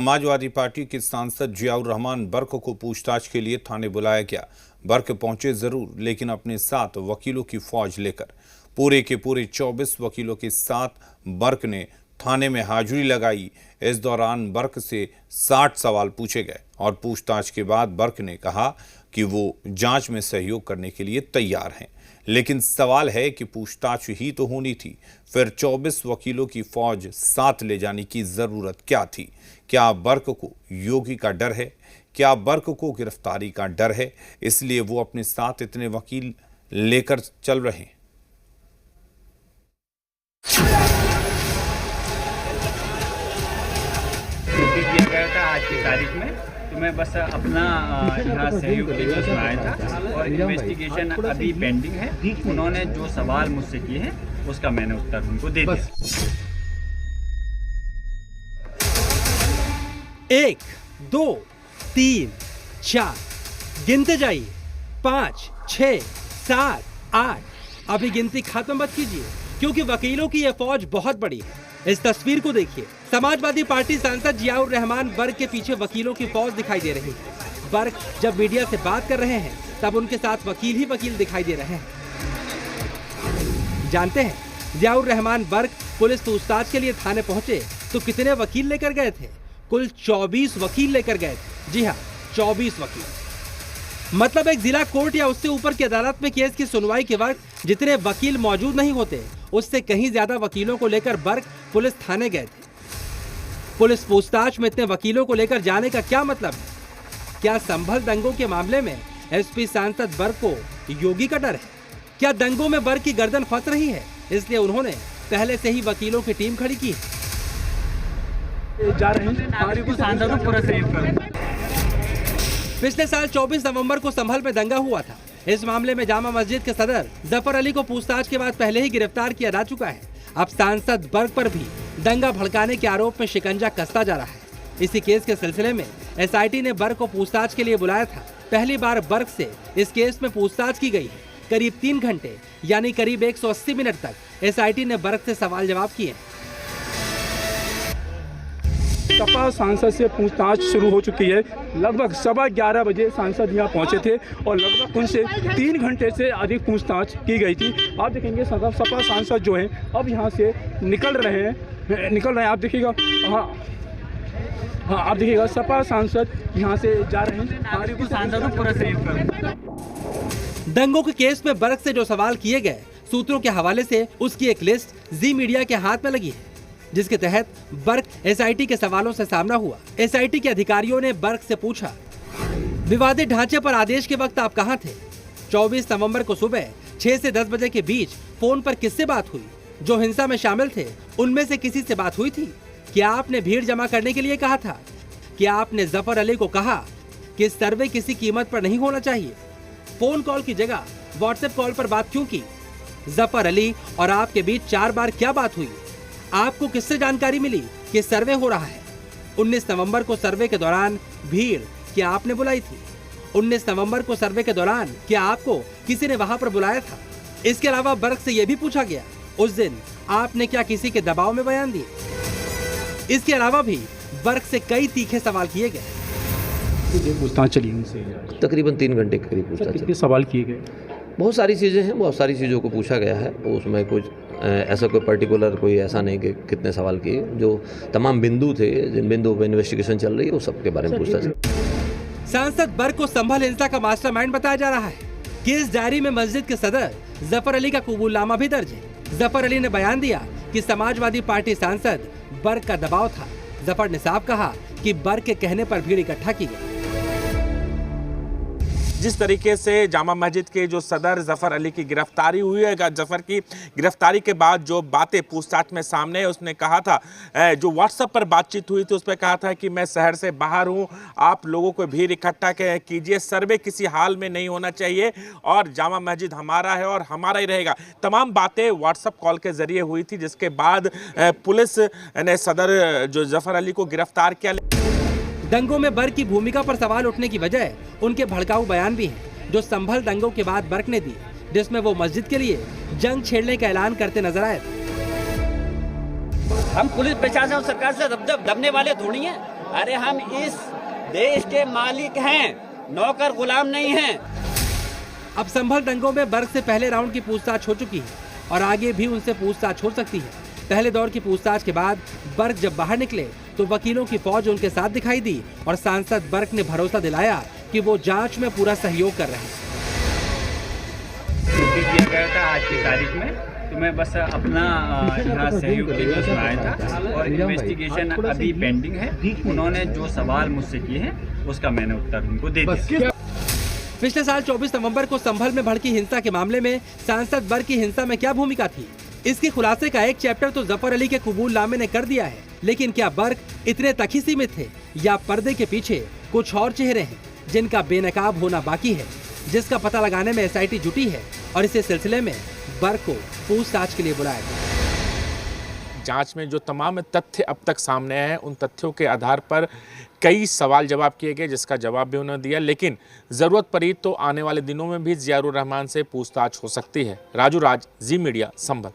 Samajwadi party के सांसद जियाउर रहमान बर्क को पूछताछ के लिए थाने बुलाया गया। बर्क पहुंचे जरूर, लेकिन अपने साथ वकीलों की फौज लेकर। पूरे के पूरे 24 वकीलों के साथ बर्क ने थाने में हाजिरी लगाई। इस दौरान बर्क से 60 सवाल पूछे गए और पूछताछ के बाद बर्क ने कहा कि वो जांच में सहयोग करने के लिए तैयार हैं। लेकिन सवाल है कि पूछताछ ही तो होनी थी, फिर 24 वकीलों की फौज साथ ले जाने की जरूरत क्या थी? क्या बर्क को योगी का डर है? क्या बर्क को गिरफ्तारी का डर है, इसलिए वो अपने साथ इतने वकील लेकर चल रहे हैं? किया गया था आज की तारीख में, तो मैं बस अपना यहाँ सहयोग के लिए सुनाया था और इन्वेस्टिगेशन अभी पेंडिंग है। उन्होंने जो सवाल मुझसे किए हैं उसका मैंने उत्तर उनको दे दिया। 1, 2, 3, 4 गिनते जाइए। 5, 6, 7, 8। अभी गिनती खत्म मत कीजिए, क्योंकि वकीलों की यह फौज बहुत बड़ी है। इस तस्वीर को देखिए। समाजवादी पार्टी सांसद जियाउर रहमान बर्क के पीछे वकीलों की फौज दिखाई दे रही है। बर्क जब मीडिया से बात कर रहे हैं, तब उनके साथ वकील ही वकील दिखाई दे रहे हैं। जानते हैं, जियाउर रहमान बर्क पुलिस पूछताछ के लिए थाने पहुंचे तो कितने वकील लेकर गए थे? कुल 24 वकील लेकर गए थे। जी हाँ, 24 वकील। मतलब एक जिला कोर्ट या उससे ऊपर की अदालत में केस की सुनवाई के वक्त जितने वकील मौजूद नहीं होते, उससे कहीं ज्यादा वकीलों को लेकर बर्क पुलिस थाने गए थे। पुलिस पूछताछ में इतने वकीलों को लेकर जाने का क्या मतलब है? क्या संभल दंगों के मामले में एसपी सांसद बर्क को योगी का डर है? क्या दंगों में बर्क की गर्दन फंस रही है, इसलिए उन्होंने पहले से ही वकीलों की टीम खड़ी की है? जा रहे हैं सांसद को पूरा सहयोग करें। पिछले साल 24 नवंबर को संभल में दंगा हुआ था। इस मामले में जामा मस्जिद के सदर जफर अली को पूछताछ के बाद पहले ही गिरफ्तार किया जा चुका है। अब सांसद बर्क पर भी दंगा भड़काने के आरोप में शिकंजा कसता जा रहा है। इसी केस के सिलसिले में एसआईटी ने बर्क को पूछताछ के लिए बुलाया था। पहली बार बर्क से इस केस में पूछताछ की गई है। करीब 3 घंटे यानी करीब 180 मिनट तक एसआईटी ने बर्क से सवाल जवाब किए। सपा सांसद से पूछताछ शुरू हो चुकी है। लगभग 11:15 बजे सांसद यहाँ पहुँचे थे और लगभग उनसे 3 घंटे से अधिक पूछताछ की गई थी। आप देखेंगे सपा सांसद जो हैं अब यहाँ से निकल रहे हैं। आप देखिएगा, हाँ आप देखिएगा, सपा सांसद यहाँ से जा रहे हैं। सांसद को पूरा सहयोग करें। दंगों के केस में बर्क से जो सवाल किए गए, सूत्रों के हवाले से उसकी एक लिस्ट जी मीडिया के हाथ में लगी है, जिसके तहत बर्क एसआईटी के सवालों से सामना हुआ। एसआईटी के अधिकारियों ने बर्क से पूछा, विवादित ढांचे पर आदेश के वक्त आप कहां थे? 24 नवंबर को सुबह 6 से 10 बजे के बीच फोन पर किससे बात हुई? जो हिंसा में शामिल थे उनमें से किसी से बात हुई थी? क्या आपने भीड़ जमा करने के लिए कहा था? क्या आपने जफर अली को कहा कि सर्वे किसी कीमत पर नहीं होना चाहिए? फोन कॉल की जगह व्हाट्सएप कॉल पर बात क्यों की? जफर अली और आपके बीच 4 बार क्या बात हुई? आपको किससे जानकारी मिली कि सर्वे हो रहा है? 19 नवंबर को सर्वे के दौरान भीड़ क्या आपने बुलाई थी? 19 नवंबर को सर्वे के दौरान क्या आपको किसी ने वहां पर बुलाया था? इसके अलावा बर्क से यह भी पूछा गया, उस दिन आपने क्या किसी के दबाव में बयान दिए? इसके अलावा भी बर्क से कई तीखे सवाल किए गए। पूछताछ चली उनसे तकरीबन 3 घंटे के करीब पूछताछ। कितने सवाल किए गए? बहुत सारी चीज़ें हैं, बहुत सारी चीज़ों को पूछा गया है। उसमें कुछ ऐसा कोई पर्टिकुलर कोई ऐसा नहीं कि कितने सवाल किए। जो तमाम बिंदु थे, जिन बिंदुओं पर इन्वेस्टिगेशन चल रही है, वो सब के बारे में पूछताछ। सांसद बर्क को संभल हिंसा का मास्टरमाइंड बताया जा रहा है। केस डायरी में मस्जिद के सदर जफर अली का कबूलनामा भी दर्ज है। जफर अली ने बयान दिया कि समाजवादी पार्टी सांसद बर्क का दबाव था। जफर ने साफ कहा कि बर्क के कहने पर भीड़ इकट्ठा की गई। जिस तरीके से जामा मस्जिद के जो सदर जफर अली की गिरफ्तारी हुई है, जफर की गिरफ्तारी के बाद जो बातें पूछताछ में सामने है, उसने कहा था, जो व्हाट्सएप पर बातचीत हुई थी उस पर कहा था कि मैं शहर से बाहर हूं, आप लोगों को भीड़ इकट्ठा कीजिए, सर्वे किसी हाल में नहीं होना चाहिए और जामा मस्जिद हमारा है और हमारा ही रहेगा। तमाम बातें व्हाट्सएप कॉल के जरिए हुई थी, जिसके बाद पुलिस ने सदर जो जफर अली को गिरफ्तार किया। दंगों में बर्क की भूमिका पर सवाल उठने की वजह उनके भड़काऊ बयान भी हैं, जो संभल दंगों के बाद बर्क ने दी, जिसमें वो मस्जिद के लिए जंग छेड़ने का ऐलान करते नजर आए। हम पुलिस प्रशासन और सरकार से दबने वाले थोड़ी हैं। अरे हम इस देश के मालिक हैं, नौकर गुलाम नहीं हैं। अब संभल दंगों में बर्क से पहले राउंड की पूछताछ हो चुकी है और आगे भी उनसे पूछताछ हो सकती है। पहले दौर की पूछताछ के बाद बर्क जब बाहर निकले तो वकीलों की फौज उनके साथ दिखाई दी और सांसद बर्क ने भरोसा दिलाया कि वो जांच में पूरा सहयोग कर रहे हैं। किया गया था आज की तारीख में, तो मैं बस अपना यहाँ सहयोग के लिए उसमें आया था और इन्वेस्टिगेशन अभी पेंडिंग है। उन्होंने जो सवाल मुझसे किए हैं उसका मैंने उत्तर उनको दे दिया। पिछले साल 24 नवंबर को संभल में भड़की हिंसा के मामले में सांसद बर्क की हिंसा में क्या भूमिका थी, इसके खुलासे का एक चैप्टर तो जफर अली के कबूलनामे ने कर दिया है। लेकिन क्या बर्क इतने तक ही सीमित थे या पर्दे के पीछे कुछ और चेहरे हैं जिनका बेनकाब होना बाकी है, जिसका पता लगाने में एसआईटी जुटी है और इसी सिलसिले में बर्क को पूछताछ के लिए बुलाया गया। जांच में जो तमाम तथ्य अब तक सामने आए हैं, उन तथ्यों के आधार पर कई सवाल जवाब किए गए, जिसका जवाब भी उन्होंने दिया। लेकिन ज़रूरत पड़ी तो आने वाले दिनों में भी ज़ियाउर रहमान से पूछताछ हो सकती है। राजू राज, जी मीडिया, संभल।